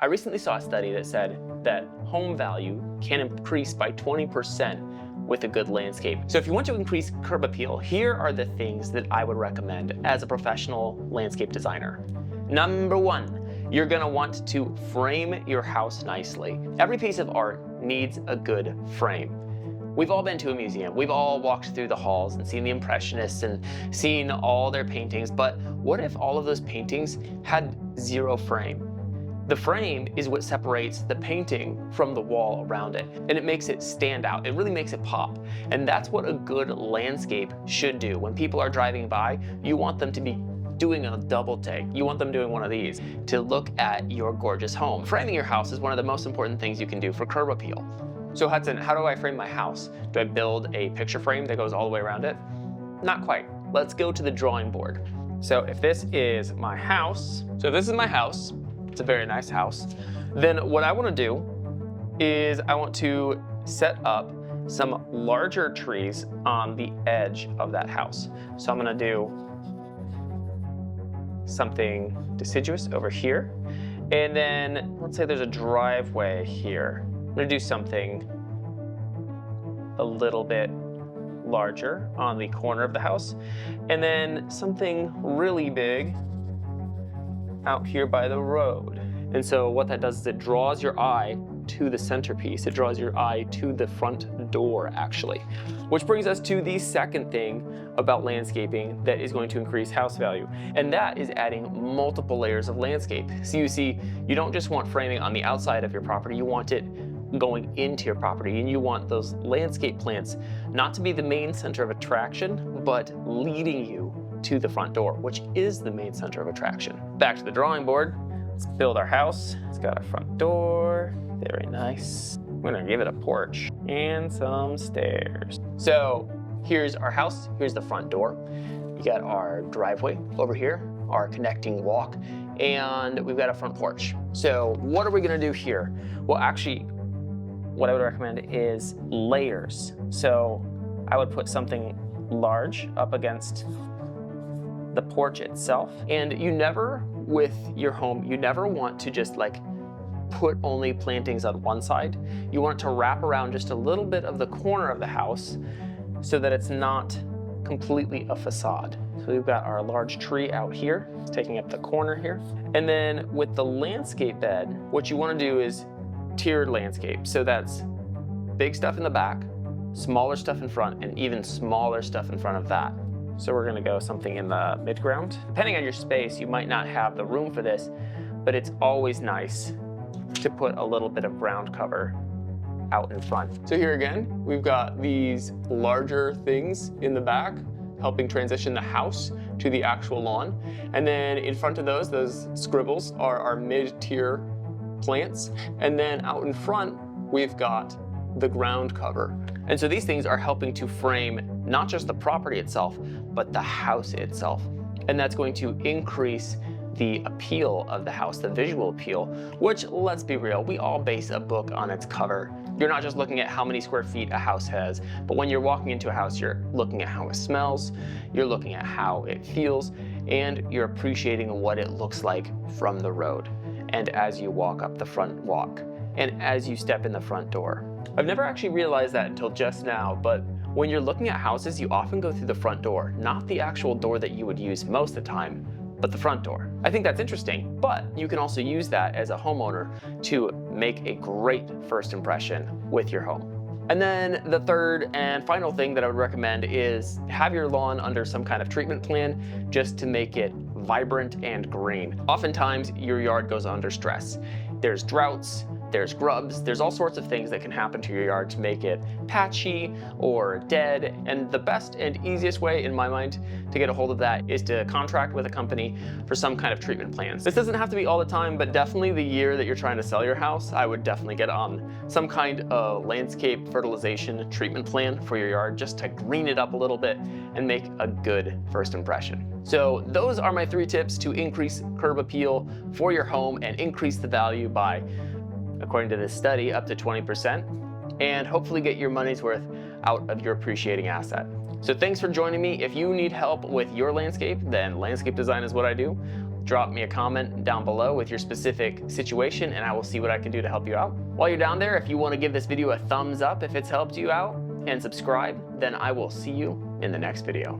I recently saw a study that said that home value can increase by 20% with a good landscape. So if you want to increase curb appeal, here are the things that I would recommend as a professional landscape designer. Number one, you're gonna want to frame your house nicely. Every piece of art needs a good frame. We've all been to a museum. We've all walked through the halls and seen the Impressionists and seen all their paintings, but what if all of those paintings had zero frame? The frame is what separates the painting from the wall around it, and it makes it stand out. It really makes it pop. And that's what a good landscape should do. When people are driving by, you want them to be doing a double take. You want them doing one of these to look at your gorgeous home. Framing your house is one of the most important things you can do for curb appeal. So Hudson, how do I frame my house? Do I build a picture frame that goes all the way around it? Not quite. Let's go to the drawing board. So if this is my house, it's a very nice house, then what I want to do is I want to set up some larger trees on the edge of that house. So I'm going to do something deciduous over here. And then let's say there's a driveway here. I'm going to do something a little bit larger on the corner of the house. And then something really big out here by the road. And so what that does is it draws your eye to the centerpiece. It draws your eye to the front door, actually. Which brings us to the second thing about landscaping that is going to increase house value. And that is adding multiple layers of landscape. So you see, you don't just want framing on the outside of your property, you want it going into your property, and you want those landscape plants not to be the main center of attraction, but leading you to the front door, which is the main center of attraction. Back to the drawing board. Let's build our house. It's got a front door, very nice. We're gonna give it a porch and some stairs. So here's our house, here's the front door. We got our driveway over here, our connecting walk, and we've got a front porch. So what are we gonna do here? Well, actually, what I would recommend is layers. So I would put something large up against the porch itself. And you never, with your home, you never want to just like put only plantings on one side. You want it to wrap around just a little bit of the corner of the house so that it's not completely a facade. So we've got our large tree out here, taking up the corner here. And then with the landscape bed, what you want to do is tiered landscape. So that's big stuff in the back, smaller stuff in front, and even smaller stuff in front of that. So we're gonna go something in the mid-ground. Depending on your space, you might not have the room for this, but it's always nice to put a little bit of ground cover out in front. So here again, we've got these larger things in the back, helping transition the house to the actual lawn. And then in front of those scribbles are our mid-tier plants. And then out in front, we've got the ground cover. And so these things are helping to frame not just the property itself, but the house itself. And that's going to increase the appeal of the house, the visual appeal, which, let's be real, we all base a book on its cover. You're not just looking at how many square feet a house has, but when you're walking into a house, you're looking at how it smells, you're looking at how it feels, and you're appreciating what it looks like from the road. And as you walk up the front walk, and as you step in the front door. I've never actually realized that until just now, but when you're looking at houses, you often go through the front door, not the actual door that you would use most of the time, but the front door. I think that's interesting, but you can also use that as a homeowner to make a great first impression with your home. And then the third and final thing that I would recommend is have your lawn under some kind of treatment plan just to make it vibrant and green. Oftentimes, your yard goes under stress. There's droughts, there's grubs, there's all sorts of things that can happen to your yard to make it patchy or dead. And the best and easiest way, in my mind, to get a hold of that is to contract with a company for some kind of treatment plans. This doesn't have to be all the time, but definitely the year that you're trying to sell your house, I would definitely get on some kind of landscape fertilization treatment plan for your yard just to green it up a little bit and make a good first impression. So those are my 3 tips to increase curb appeal for your home and increase the value by, according to this study, up to 20%, and hopefully get your money's worth out of your appreciating asset. So thanks for joining me. If you need help with your landscape, then landscape design is what I do. drop me a comment down below with your specific situation and I will see what I can do to help you out. While you're down there, if you want to give this video a thumbs up if it's helped you out and subscribe, then I will see you in the next video.